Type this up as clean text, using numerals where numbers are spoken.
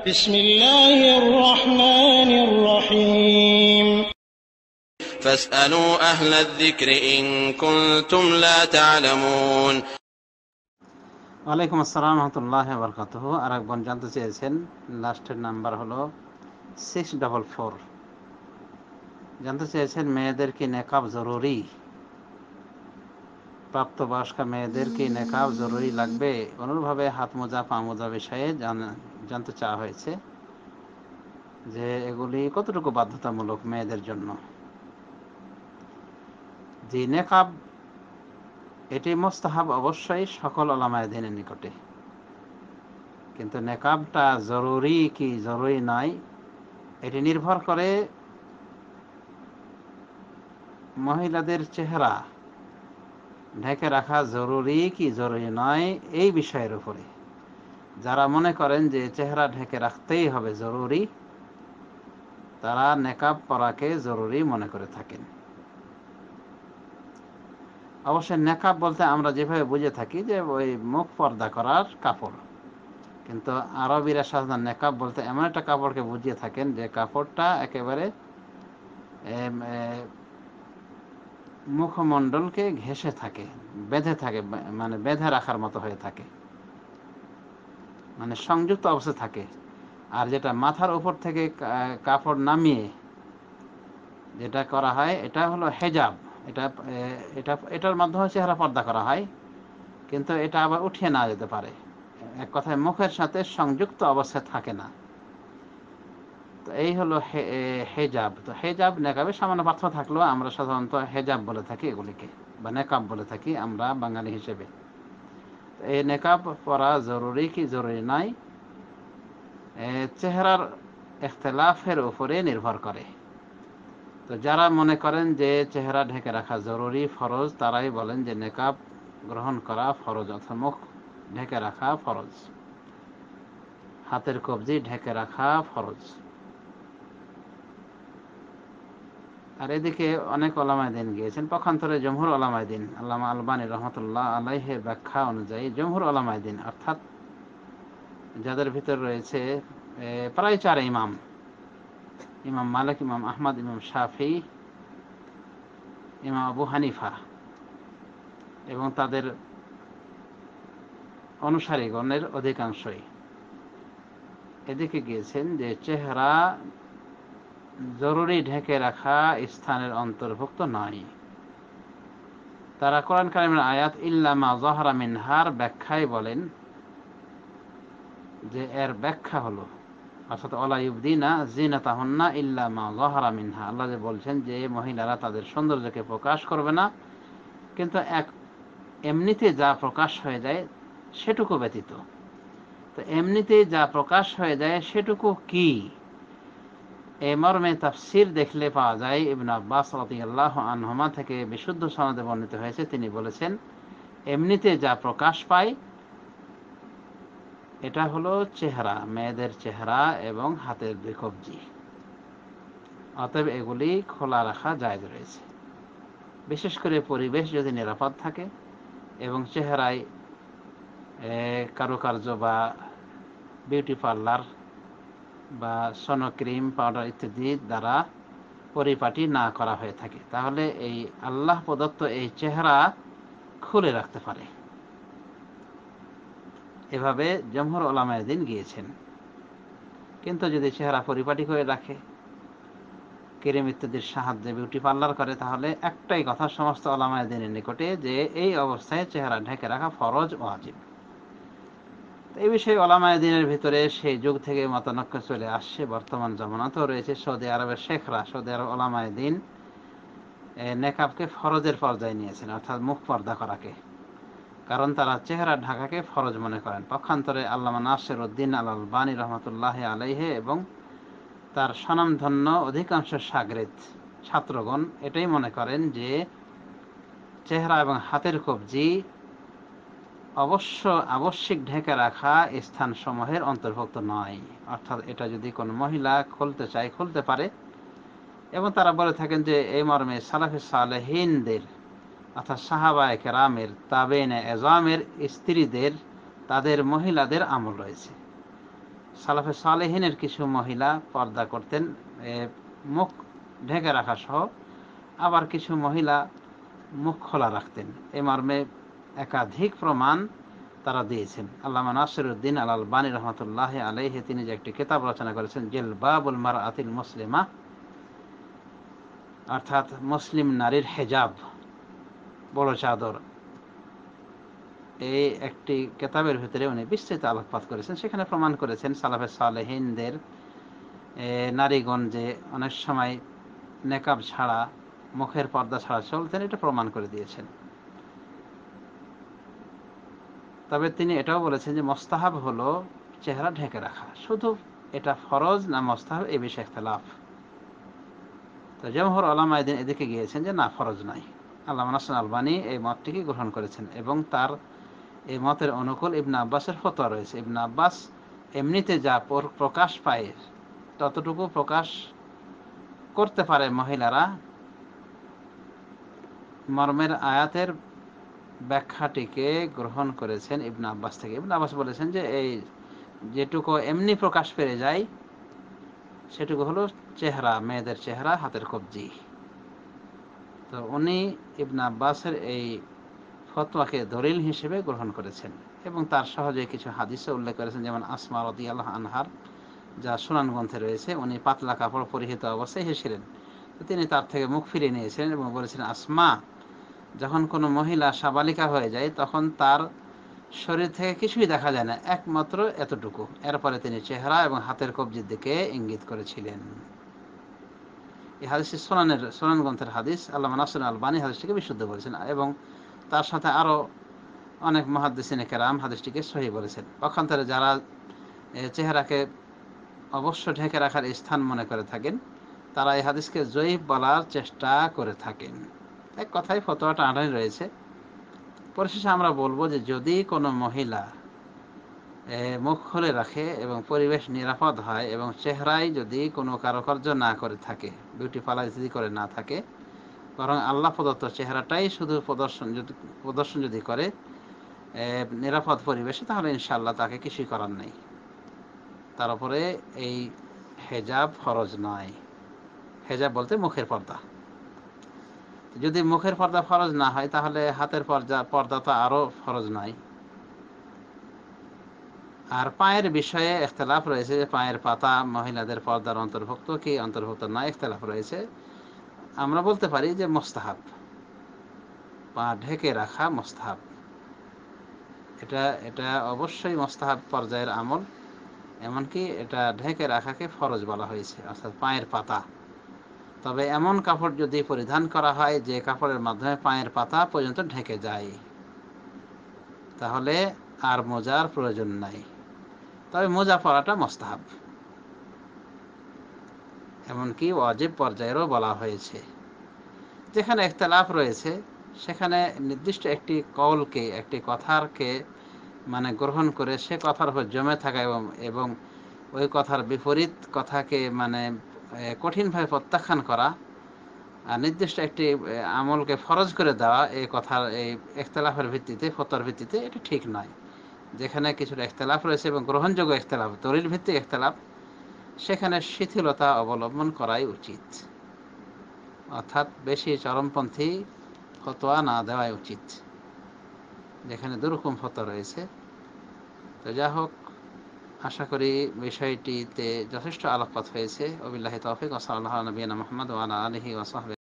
بسم الله الرحمن الرحيم فاسألوا أهل الذكر إن كنتم لا تعلمون ওয়ালাইকুম আসসালাম রহমতুল্লাহ বরকাতুহু। আর একজন জানতে চেয়েছেন, লাস্টের নাম্বার হলো 644। জানতে চেয়েছেন মেয়েদের কি নেকাব জরুরি, প্রাপ্তবয়স্ক মেয়েদের কি নেকাব জরুরি লাগবে? অনুরূপভাবে হাত মোজা পা মোজা বিষয়ে জানতে চাওয়া হয়েছে যে এগুলি কতটুকু বাধ্যতামূলক মেয়েদের জন্য। যে নেকাব এটি মুস্তাহাব অবশ্যই সকল উলামায়ে দ্বীনের নিকটে, কিন্তু নেকাবটা জরুরি কি জরুরি নয় এটি নির্ভর করে মহিলাদের চেহারা ঢেকে রাখা জরুরি কি জরুরি নয় এই বিষয়ের উপরে। যারা মনে করেন যে চেহারা ঢেকে রাখতেই হবে জরুরি, তারা নেকাব পরাকে জরুরি মনে করে থাকেন। অবশ্যই নেকাব বলতে আমরা যেভাবে বুঝে থাকি যে ওই মুখ পর্দা করার কাপড়, কিন্তু আরবিরা সাধারণত নেকাব বলতে এমন একটা কাপড়কে বুঝিয়ে থাকেন যে কাপড়টা একেবারে মুখমণ্ডলকে ঘেঁষে থাকে, বেঁধে থাকে, মানে বেঁধে রাখার মতো হয়ে থাকে, মানে সংযুক্ত অবস্থায় থাকে। আর যেটা মাথার উপর থেকে কাপড় নামিয়ে যেটা করা হয় এটা হলো হেজাব। এটার মাধ্যমে চেহারা পর্দা করা হয়, কিন্তু এটা আবার উঠিয়ে নেওয়া যেতে পারে। এক কথায় মুখের সাথে সংযুক্ত অবস্থায় থাকে না। তো এই হলো হেজাব। তো হেজাব নেকাবে সামান্য পার্থক্য থাকলেও আমরা সাধারণত হেজাব বলে থাকি এগুলিকে, বা নেকাব বলে থাকি আমরা বাঙালি হিসেবে। এই নেকাব পরা জরুরি কি জরুরি নাই চেহারার ইখতিলাফের উপরে নির্ভর করে। তো যারা মনে করেন যে চেহারা ঢেকে রাখা জরুরি ফরজ, তারাই বলেন যে নেকাব গ্রহণ করা ফরজ, অর্থাৎ মুখ ঢেকে রাখা ফরজ, হাতের কবজি ঢেকে রাখা ফরজ। আর এদিকে অনেক ওলামায়ে দ্বীন গিয়েছেন। পক্ষান্তরে জমহুর ওলামায়ে দ্বীন, আল্লামা আলবানী রহমতুল্লাহ আলাইহির ব্যাখ্যা অনুযায়ী জমহুর ওলামায়ে দ্বীন অর্থাৎ যাদের ভিতর রয়েছে প্রায় 4 ইমাম, ইমাম মালিক, ইমাম আহমদ, ইমাম শাফি, ইমাম আবু হানিফা এবং তাদের অনুসারীগণের অধিকাংশই এদিকে গিয়েছেন যে চেহারা জরুরি ঢেকে রাখা স্থানের অন্তর্ভুক্ত নয়। তারা কোরআন কারীমের আয়াত ইল্লা মা যাহারা মিনহার ব্যাখ্যায় বলেন যে এর ব্যাখ্যা হলো, অর্থাৎ ওয়ালা ইউবদিনা জিনাতাহুন্না ইল্লা মা যাহারা মিনহা, আল্লাহ যে বলছেন যে মহিলারা তাদের সৌন্দর্যকে প্রকাশ করবে না, কিন্তু এমনিতে যা প্রকাশ হয়ে যায় সেটুকু ব্যতীত। তো এমনিতে যা প্রকাশ হয়ে যায় সেটুকু কি? এই মর্মে তাফসির দেখলে পাওয়া যায়, ইবনে আব্বাস রাদিয়াল্লাহু আনহুমা থেকে বিশুদ্ধ সনদে বর্ণিত হয়েছে, তিনি বলেছেন এমনিতে যা প্রকাশ পায় এটা হলো চেহারা, মেয়েদের চেহারা এবং হাতের 2 কবজি। অতএব এগুলি খোলা রাখা জায়েজ রয়েছে, বিশেষ করে পরিবেশ যদি নিরাপদ থাকে এবং চেহারায় কারুকার্য বা বিউটি পার্লার বা সনক্রিম পাউডার ইত্যাদি দ্বারা পরিপাটি না করা হয়ে থাকে, তাহলে এই আল্লাহ প্রদত্ত এই চেহারা খুলে রাখতে পারে। এভাবে জমহুর ওলামায়ে দ্বীন গিয়েছেন। কিন্তু যদি চেহারা পরিপাটি করে রাখে, ক্রিম ইত্যাদির সাহায্যে বিউটি পার্লার করে, তাহলে একটাই কথা সমস্ত ওলামায়ে দ্বীনের নিকটে যে এই অবস্থায় চেহারা ঢেকে রাখা ফরজ ওয়াজিব। এই বিষয়ে ওলামায়ে দ্বীনের ভিতরে সেই যুগ থেকে মতানৈক্য চলে আসছে, বর্তমান জামানাতেও রয়েছে। সৌদি আরবের শেখরা, সৌদি আরব ওলামায়ে দ্বীন নেকাবকে ফরজের পর্যায়ে নিয়েছেন, অর্থাৎ মুখ পর্দা করাকে, কারণ তারা চেহারা ঢাকাকে ফরজ মনে করেন। পক্ষান্তরে আল্লামা নাসির উদ্দিন আল আলবানী রহমতুল্লাহ আলাইহি এবং তার স্বনামধন্য অধিকাংশ ছাত্রগণ এটাই মনে করেন যে চেহারা এবং হাতের কবজি আবশ্যিক ঢেকে রাখা স্থানসমূহের অন্তর্ভুক্ত নয়। অর্থাৎ এটা যদি কোনো মহিলা খুলতে চায় খুলতে পারে, এবং তারা বলে থাকেন যে এই মর্মে সালাফে সালেহিনদের অর্থাৎ সাহাবায়ে কেরামের, তাবেইনে এজামের স্ত্রীদের, তাদের মহিলাদের আমল রয়েছে। সালাফে সালেহিনের কিছু মহিলা পর্দা করতেন মুখ ঢেকে রাখা সহ, আবার কিছু মহিলা মুখ খোলা রাখতেন। এ মর্মে একাধিক প্রমাণ তারা দিয়েছেন। আল্লামা নাসিরউদ্দিন আল আলবানী রহমতুল্লাহ আলাইহি তিনি যে একটি কিতাব রচনা করেছেন জিলবাবুল মারআতিল মুসলিমা, অর্থাৎ মুসলিম নারীর হেজাব, বড় চাদর, এই একটি কিতাবের ভিতরে উনি বিস্তৃত আলোকপাত করেছেন। সেখানে প্রমাণ করেছেন সালাফে সালেহিনদের নারীগণ যে অনেক সময় নেকাব ছাড়া, মুখের পর্দা ছাড়া চলতেন, এটা প্রমাণ করে দিয়েছেন। তবে তিনি এটাও বলেছেন যে মোস্তাহাব হলো চেহারা ঢেকে রাখা, শুধু এটা ফরজ না মোস্তাহাব এই বিষয়ে ইখতিলাফ। তো জমহুর উলামা এদিকে গিয়েছেন যে না, ফরজ নাই। আল্লামা নাসির আলবানী এই মতটিকে গ্রহণ করেছেন এবং তার এই মতের অনুকূল ইবনে আব্বাসের ফতোয়া রয়েছে। ইবনে আব্বাস এমনিতে যা প্রকাশ পায় ততটুকু প্রকাশ করতে পারে মহিলারা, মর্মের আয়াতের ব্যাখ্যাটিকে গ্রহণ করেছেন ইবনে আব্বাস থেকে। ইবনে আব্বাস বলেছেন যে এই যেটুকু এমনি প্রকাশ পেয়ে যায় সেটুকু হলো চেহারা, মেয়েদের চেহারা, হাতের কবজি। তো উনি ইবনে আব্বাসের এই ফতোয়াকে দলিল হিসেবে গ্রহণ করেছেন এবং তার সহজে কিছু হাদিসে উল্লেখ করেছেন, যেমন আসমা রাদিয়াল্লাহু আনহার, যা সুনান গ্রন্থে রয়েছে। উনি পাতলা কাপড় পরিহিত অবস্থায় এসেছিলেন, তো তিনি তার থেকে মুখ ফিরিয়ে নিয়েছিলেন এবং বলেছিলেন, আসমা, যখন কোনো মহিলা সাবালিকা হয়ে যায় তখন তার শরীর থেকে কিছুই দেখা যায় না, একমাত্র এতটুকু। এরপরে তিনি চেহারা এবং হাতের কবজির দিকে ইঙ্গিত করেছিলেন। এই হাদিসটি সুনান গ্রন্থের হাদিস। আল্লামা নাসির আলবানী হাদিসটিকে বিশুদ্ধ বলেছেন এবং তার সাথে আরো অনেক মুহাদ্দিসিনে কেরাম হাদিসটিকে সহিহ বলেছেন। পক্ষান্তরে যারা চেহারাকে অবশ্য ঢেকে রাখার স্থান মনে করে থাকেন, তারা এই হাদিসকে জয়ীফ বলার চেষ্টা করে থাকেন। এক কথায় ফতোয়াটা আড়াই রয়েছে। পরিশেষে আমরা বলবো যে যদি কোনো মহিলা মুখ খুলে রাখে এবং পরিবেশ নিরাপদ হয় এবং চেহারায় যদি কোনো কারুকার্য না করে থাকে, বিউটি পার্লার যদি করে না থাকে, বরং আল্লাহ প্রদত্ত চেহারাটাই শুধু প্রদর্শন যদি করে নিরাপদ পরিবেশে, তাহলে ইনশাআল্লাহ তাকে কিছুই করার নেই। তার উপরে এই হেজাব ফরজ নয়। হেজাব বলতে মুখের পর্দা। যদি মুখের পর্দা ফরজ না হয় তাহলে হাতের পর্দা তো আরো ফরজ নয়। আর পায়ের বিষয়ে ইখতিলাফ রয়েছে যে পায়ের পাতা মহিলাদের পর্দার অন্তর্ভুক্ত কি অন্তর্ভুক্ত নয়, ইখতিলাফ রয়েছে। আমরা বলতে পারি যে মুস্তাহাব, পা ঢেকে রাখা মুস্তাহাব। এটা অবশ্যই মুস্তাহাব পর্যায়ের আমল, এমনকি এটা ঢেকে রাখাকে ফরজ বলা হয়েছে, অর্থাৎ পায়ের পাতা। তবে এমন কাপড় যদি পরিধান করা হয় যে কাপড়ের মাধ্যমে পায়ের পাতা পর্যন্ত ঢেকে যায়, তাহলে আর মোজার প্রয়োজন নাই। তবে মোজা পরাটা মুস্তাহাব, এমনকি ওয়াজিব পর্যায়েরও বলা হয়েছে। যেখানে ইখতিলাফ রয়েছে সেখানে নির্দিষ্ট একটি কওলকে, একটি কথারকে মানে গ্রহণ করে সে কথার উপর জমে থাকা এবং ওই কথার বিপরীত কথাকে মানে কঠিনভাবে প্রত্যাখ্যান করা আর নির্দিষ্ট একটি আমলকে ফরজ করে দেওয়া, এই কথার এই ইখতিলাফের ভিত্তিতে, ফতোয়ার ভিত্তিতে, এটা ঠিক নয়। যেখানে কিছুটা ইখতিলাফ রয়েছে এবং গ্রহণযোগ্য ইখতিলাফ, দলিল ভিত্তিক ইখতিলাফ, সেখানে শিথিলতা অবলম্বন করাই উচিত, অর্থাৎ বেশি চরমপন্থী ফতোয়া না দেওয়াই উচিত যেখানে দুরকম ফতোয়া রয়েছে। তো যা হোক, আশা করি বিষয়টিতে যথেষ্ট আলোকপাত হয়েছে। ওবিল্লাহি তৌফিক, ওয়া সাল্লাল্লাহু আলা নবিয়িনা মুহাম্মদ ওয়া আলা আলিহি ওয়া সাহবিহি।